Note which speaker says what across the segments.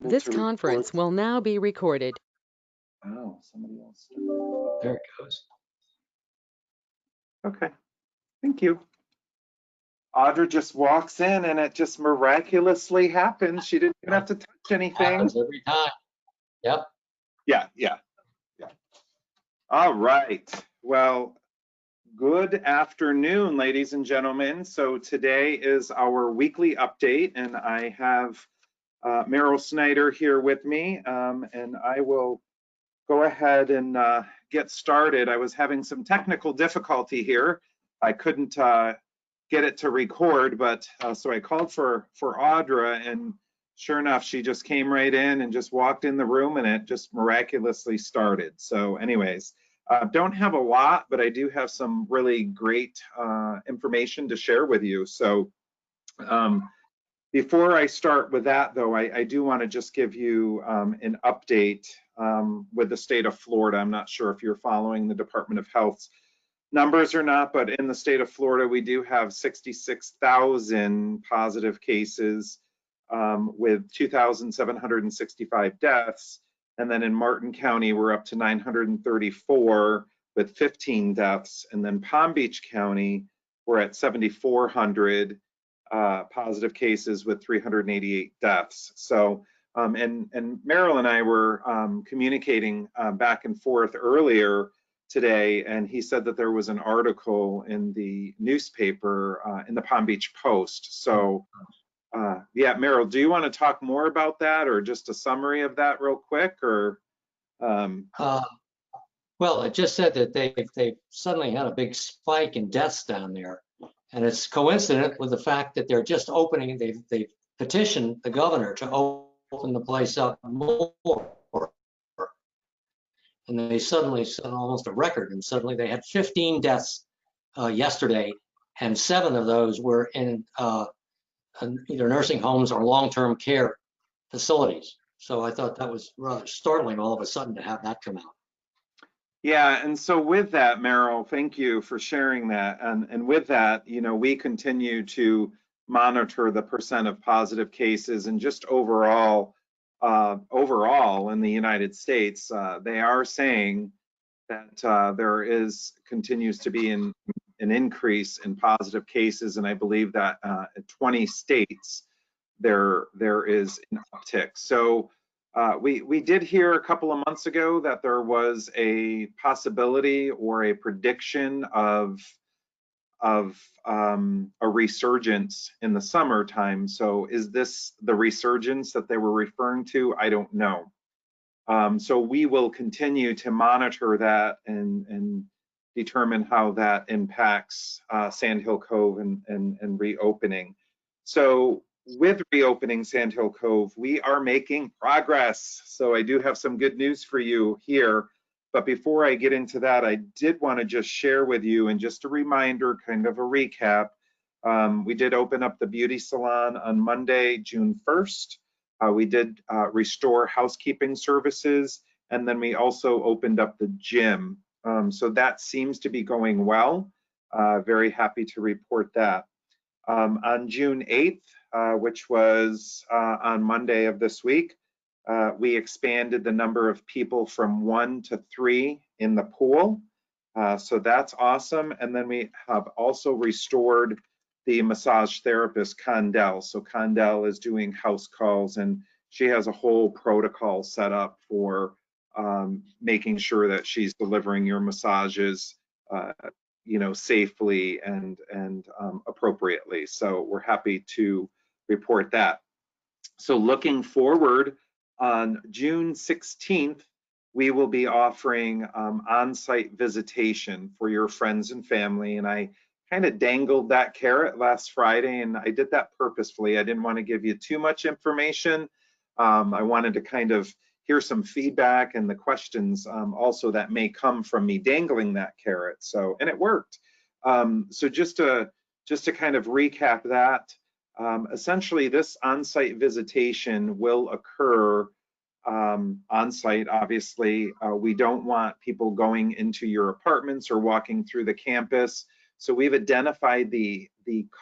Speaker 1: This
Speaker 2: To record.
Speaker 1: conference will now be recorded.
Speaker 2: Oh, somebody else.
Speaker 3: There it goes.
Speaker 2: Okay, thank you. Audra just walks in and it just miraculously happens. She didn't even have to touch anything.
Speaker 3: Happens every time. Yep.
Speaker 2: Yeah. All right. Well, good afternoon, ladies and gentlemen. So today is our weekly update, and I have Meryl Snyder here with me, and I will go ahead and get started. I was having some technical difficulty here. I couldn't get it to record, but so I called for Audra, and sure enough, she just came right in and just walked in the room, and it just miraculously started. So anyways, don't have a lot, but I do have some really great information to share with you. So before I start with that, though, I do want to just give you an update with the state of Florida. I'm not sure if you're following the Department of Health's numbers or not, but in the state of Florida, we do have 66,000 positive cases with 2,765 deaths. And then in Martin County, we're up to 934 with 15 deaths. And then Palm Beach County, we're at 7,400 positive cases with 388 deaths. So, and Meryl and I were communicating back and forth earlier today, and he said that there was an article in the newspaper in the Palm Beach Post. So, yeah, Meryl, do you want to talk more about that, or just a summary of that real quick, or?
Speaker 3: Well, it just said that they suddenly had a big spike in deaths down there, and it's coincident with the fact that they're just opening. They've petitioned the governor to open the place up more, and they suddenly set almost a record. And suddenly they had 15 deaths yesterday, and 7 of those were in either nursing homes or long-term care facilities. So I thought that was rather startling all of a sudden to have that come out.
Speaker 2: Yeah, and so with that, Meryl, thank you for sharing that. And with that, you know, we continue to monitor the percent of positive cases, and just overall in the United States, they are saying that there continues to be an increase in positive cases, and I believe that in 20 states there is an uptick. So we did hear a couple of months ago that there was a possibility or a prediction of a resurgence in the summertime. So is this the resurgence that they were referring to? I don't know. So we will continue to monitor that and determine how that impacts Sandhill Cove and reopening. So with reopening Sandhill Cove, we are making progress. So I do have some good news for you here. But before I get into that, I did want to just share with you, and just a reminder, kind of a recap. We did open up the beauty salon on Monday, June 1st. We did restore housekeeping services, and then we also opened up the gym. So that seems to be going well. Very happy to report that. On June 8th, which was on Monday of this week, we expanded the number of people from 1 to 3 in the pool. So that's awesome. And then we have also restored the massage therapist, Condell. So Condell is doing house calls, and she has a whole protocol set up for making sure that she's delivering your massages you know, safely and appropriately. So we're happy to report that. So looking forward, on June 16th, we will be offering on-site visitation for your friends and family. And I kind of dangled that carrot last Friday, and I did that purposefully. I didn't want to give you too much information. I wanted to kind of hear some feedback and the questions also that may come from me dangling that carrot. So, and it worked. So just to kind of recap that, essentially this on-site visitation will occur on-site. Obviously, we don't want people going into your apartments or walking through the campus. So we've identified the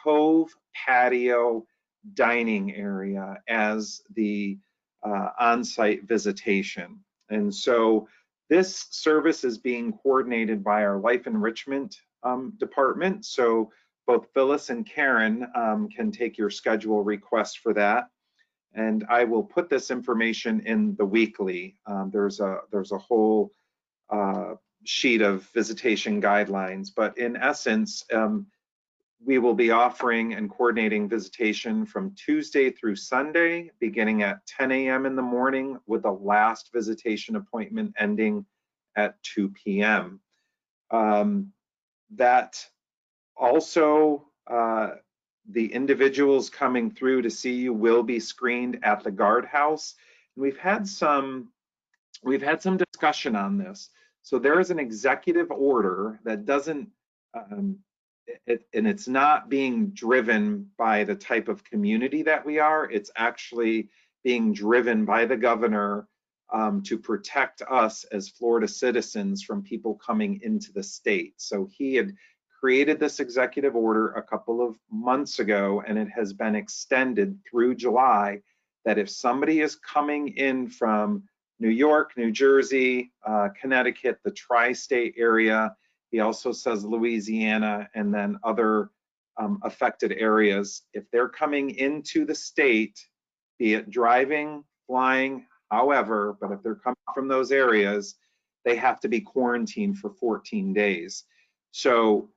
Speaker 2: Cove patio dining area as the on-site visitation. And so this service is being coordinated by our life enrichment department. So both Phyllis and Karen can take your schedule request for that. And I will put this information in the weekly. There's a whole sheet of visitation guidelines, but in essence, we will be offering and coordinating visitation from Tuesday through Sunday, beginning at 10 a.m. in the morning, with the last visitation appointment ending at 2 p.m. That also, the individuals coming through to see you will be screened at the guardhouse. We've had some discussion on this. So there is an executive order that doesn't, and it's not being driven by the type of community that we are. It's actually being driven by the governor to protect us as Florida citizens from people coming into the state. So he had created this executive order a couple of months ago, and it has been extended through July, that if somebody is coming in from New York, New Jersey, Connecticut, the tri-state area, he also says Louisiana, and then other affected areas, if they're coming into the state, be it driving, flying, however, but if they're coming from those areas, they have to be quarantined for 14 days. So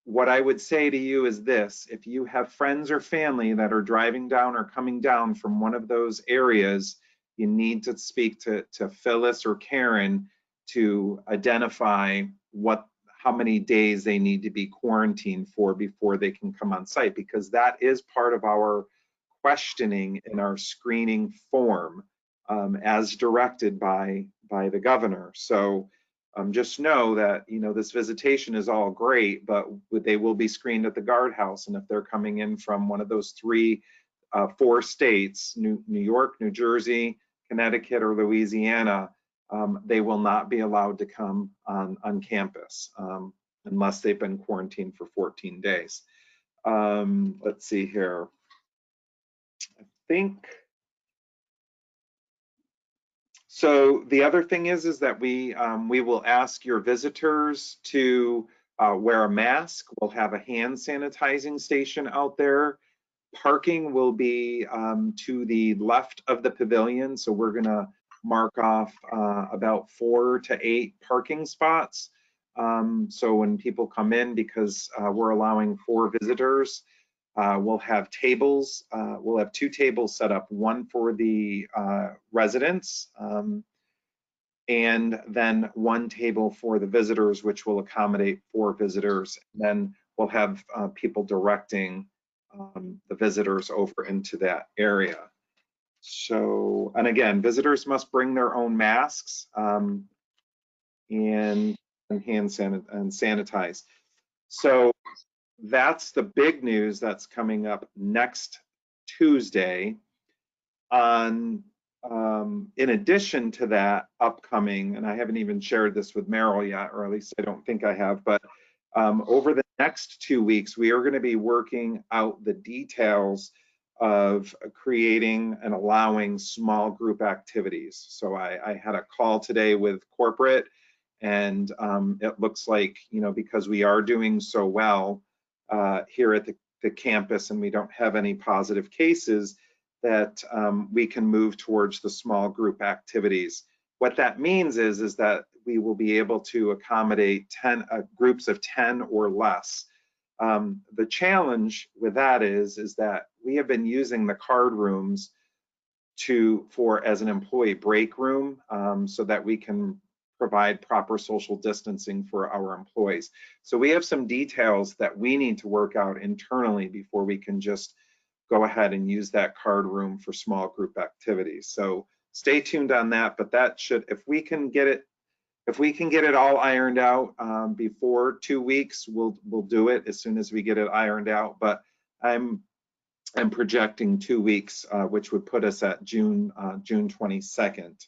Speaker 2: what I would say to you is this: if you have friends or family that are driving down or coming down from one of those areas, you need to speak to Phyllis or Karen to identify how many days they need to be quarantined for before they can come on site, because that is part of our questioning in our screening form as directed by the governor. So just know that, you know, this visitation is all great, but they will be screened at the guardhouse. And if they're coming in from one of those four states, New York, New Jersey, Connecticut, or Louisiana, they will not be allowed to come on campus unless they've been quarantined for 14 days. Let's see here. I think. So the other thing is that we will ask your visitors to wear a mask. We'll have a hand sanitizing station out there. Parking will be to the left of the pavilion. So we're gonna mark off about 4 to 8 parking spots. So when people come in, because we're allowing 4 visitors, we'll have tables. We'll have 2 tables set up, one for the residents, and then 1 table for the visitors, which will accommodate 4 visitors. And then we'll have people directing the visitors over into that area. So, and again, visitors must bring their own masks and hand sanitize. So that's the big news that's coming up next Tuesday. In addition to that, upcoming, and I haven't even shared this with Merrill yet, or at least I don't think I have, but over the next 2 weeks, we are going to be working out the details of creating and allowing small group activities. So I had a call today with corporate, and it looks like, you know, because we are doing so well here at the campus and we don't have any positive cases, that we can move towards the small group activities. What that means is that we will be able to accommodate 10 groups of 10 or less. The challenge with that is that we have been using the card rooms as an employee break room, so that we can provide proper social distancing for our employees. So we have some details that we need to work out internally before we can just go ahead and use that card room for small group activities. So stay tuned on that, but that should, if we can get it all ironed out before 2 weeks, we'll do it as soon as we get it ironed out. But I'm projecting 2 weeks, which would put us at June 22nd.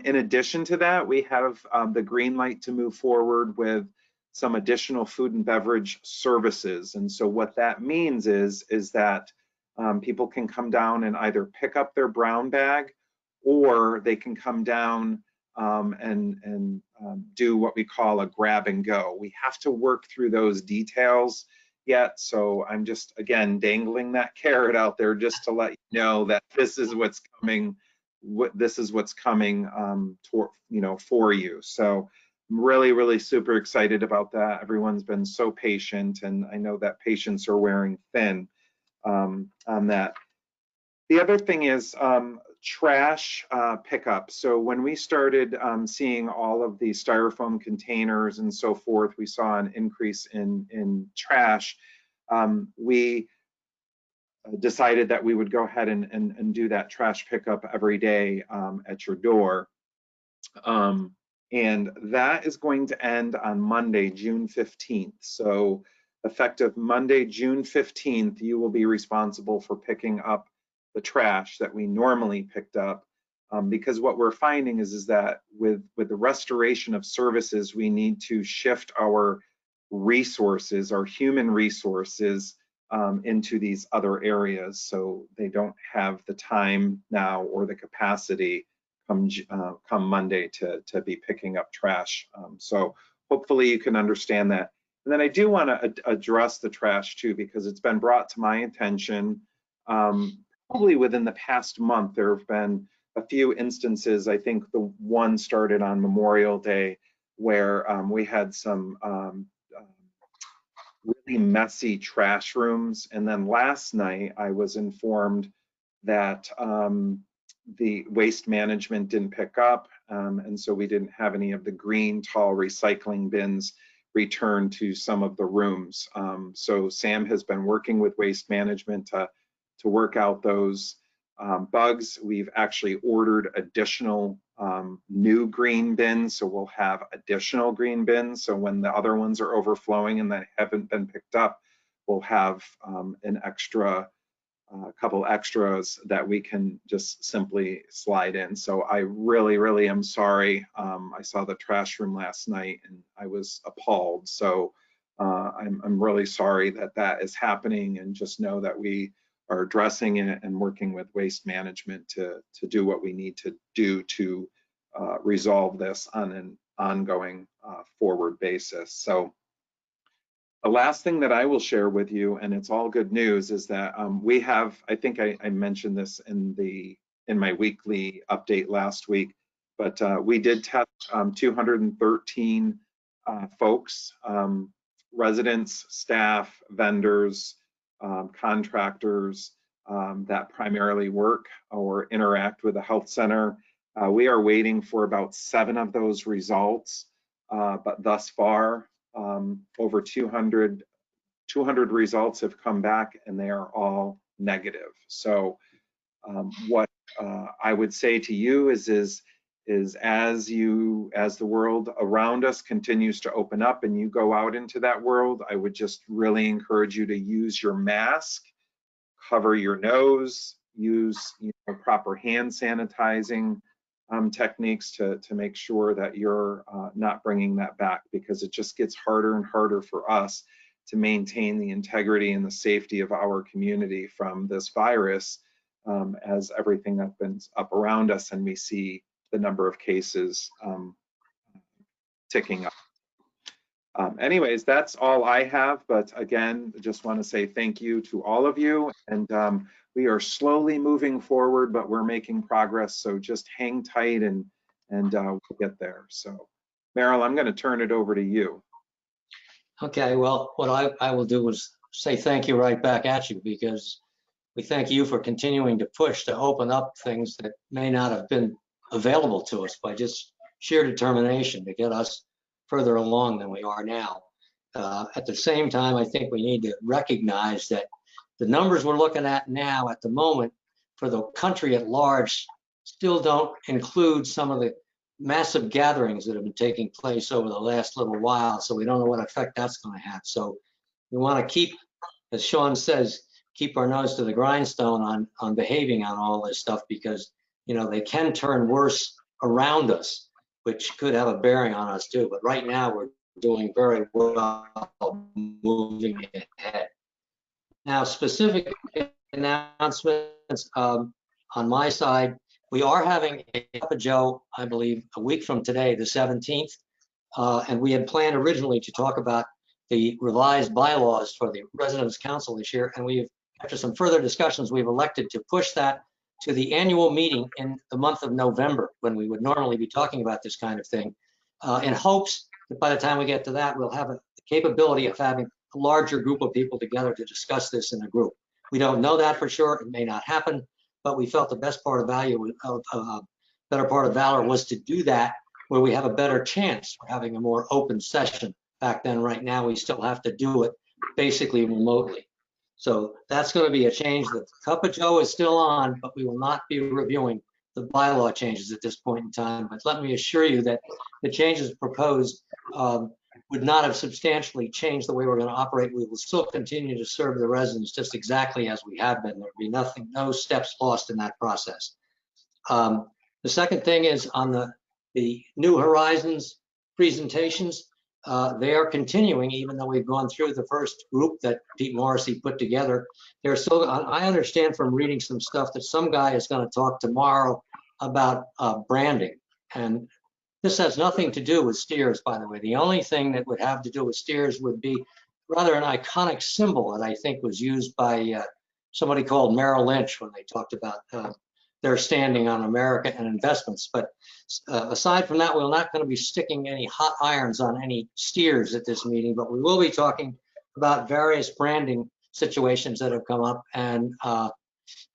Speaker 2: In addition to that, we have the green light to move forward with some additional food and beverage services. And so what that means is that people can come down and either pick up their brown bag, or they can come down and do what we call a grab and go. We have to work through those details yet, so I'm just, again, dangling that carrot out there just to let you know that this is what's coming. This is what's coming for you. So I'm really super excited about that. Everyone's been so patient, and I know that patients are wearing thin on that. The other thing is trash pickup. So when we started seeing all of the styrofoam containers and so forth, we saw an increase in trash. We decided that we would go ahead and do that trash pickup every day at your door. And that is going to end on Monday, June 15th. So effective Monday, June 15th, you will be responsible for picking up the trash that we normally picked up. Because what we're finding is that with the restoration of services, we need to shift our resources, our human resources, into these other areas, so they don't have the time now or the capacity come Monday to be picking up trash. So hopefully you can understand that. And then I do want to address the trash too, because it's been brought to my attention probably within the past month. There have been a few instances. I think the one started on Memorial Day where we had some really messy trash rooms. And then last night I was informed that the waste management didn't pick up. And so we didn't have any of the green tall recycling bins returned to some of the rooms. So Sam has been working with waste management to work out those bugs. We've actually ordered additional new green bins, so we'll have additional green bins. So when the other ones are overflowing and that haven't been picked up, we'll have a couple extras that we can just simply slide in. So I really am sorry. I saw the trash room last night and I was appalled. So I'm really sorry that that is happening, and just know that we are addressing it and working with waste management to do what we need to do to resolve this on an ongoing forward basis. So the last thing that I will share with you, and it's all good news, is that we have, I think I mentioned this in my weekly update last week, but we did test 213 folks, residents, staff, vendors, contractors that primarily work or interact with the health center. We are waiting for about 7 of those results, but thus far over 200 results have come back, and they are all negative. So what I would say to you is as the world around us continues to open up and you go out into that world, I would just really encourage you to use your mask, cover your nose, use proper hand sanitizing techniques to make sure that you're not bringing that back, because it just gets harder and harder for us to maintain the integrity and the safety of our community from this virus as everything opens up around us and we see the number of cases ticking up. Anyways, that's all I have, but again, just want to say thank you to all of you, and we are slowly moving forward, but we're making progress, so just hang tight and we'll get there. So Meryl, I'm going to turn it over to you.
Speaker 3: Okay, well, what I will do is say thank you right back at you, because we thank you for continuing to push to open up things that may not have been available to us by just sheer determination to get us further along than we are now. At the same time, I think we need to recognize that the numbers we're looking at now at the moment for the country at large still don't include some of the massive gatherings that have been taking place over the last little while. So we don't know what effect that's going to have. So we want to keep, as Sean says, keep our nose to the grindstone on behaving on all this stuff, because they can turn worse around us, which could have a bearing on us too. But right now we're doing very well moving ahead. Now, specific announcements on my side, We are having a Cup of Joe, I believe, a week from today, the 17th. And we had planned originally to talk about the revised bylaws for the Residents' Council this year. And we've, after some further discussions, we've elected to push that to the annual meeting in the month of November, when we would normally be talking about this kind of thing, in hopes that by the time we get to that, we'll have a capability of having a larger group of people together to discuss this in a group. We don't know that for sure. It may not happen, but we felt the best part of better part of valor was to do that where we have a better chance for having a more open session. Back then, right now, we still have to do it basically remotely. So that's going to be a change. The Cup of Joe is still on, but we will not be reviewing the bylaw changes at this point in time. But let me assure you that the changes proposed would not have substantially changed the way we're going to operate. We will still continue to serve the residents just exactly as we have been. There'll be nothing, no steps lost in that process. The second thing is on the New Horizons presentations. They are continuing, even though we've gone through the first group that Pete Morrissey put together. They're still, I understand from reading some stuff that some guy is going to talk tomorrow about branding. And this has nothing to do with steers, by the way. The only thing that would have to do with steers would be rather an iconic symbol that I think was used by somebody called Merrill Lynch when they talked about their standing on America and investments. But aside from that, we're not going to be sticking any hot irons on any steers at this meeting, but we will be talking about various branding situations that have come up. And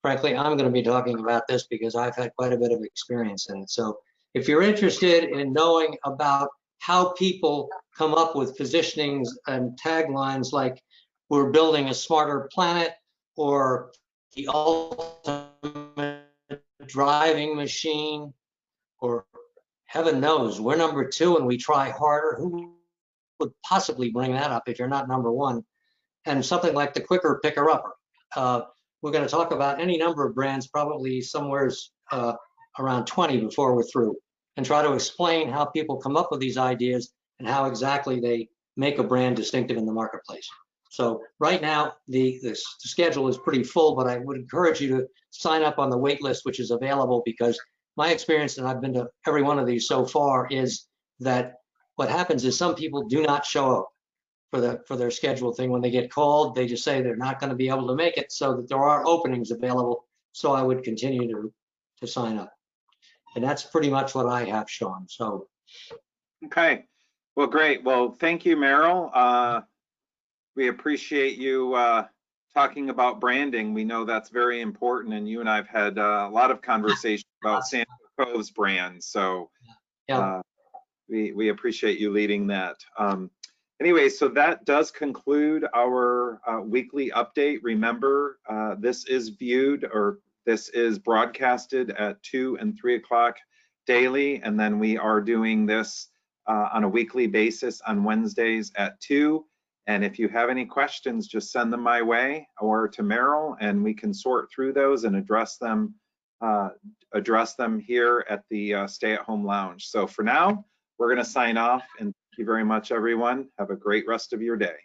Speaker 3: frankly, I'm going to be talking about this because I've had quite a bit of experience in it. So if you're interested in knowing about how people come up with positionings and taglines like we're building a smarter planet or the ultimate driving machine, or heaven knows, we're number 2 and we try harder. Who would possibly bring that up if you're not number 1? And something like the quicker picker upper. We're going to talk about any number of brands, probably somewhere around 20 before we're through, and try to explain how people come up with these ideas and how exactly they make a brand distinctive in the marketplace. So right now, the schedule is pretty full, but I would encourage you to sign up on the wait list, which is available, because my experience, and I've been to every one of these so far, is that what happens is some people do not show up for their scheduled thing. When they get called, they just say they're not going to be able to make it, so that there are openings available. So I would continue to sign up. And that's pretty much what I have, Sean. So.
Speaker 2: Okay. Well, great. Well, thank you, Merrill. We appreciate you talking about branding. We know that's very important, and you and I have had a lot of conversation about Sandy Cove's brand. So
Speaker 3: Yeah.
Speaker 2: We appreciate you leading that. Anyway, so that does conclude our weekly update. Remember, this is viewed, or this is broadcasted at 2 and 3 o'clock daily, and then we are doing this on a weekly basis on Wednesdays at 2. And if you have any questions, just send them my way or to Merrill, and we can sort through those and address them here at the Stay at Home Lounge. So for now, we're going to sign off, and thank you very much, everyone. Have a great rest of your day.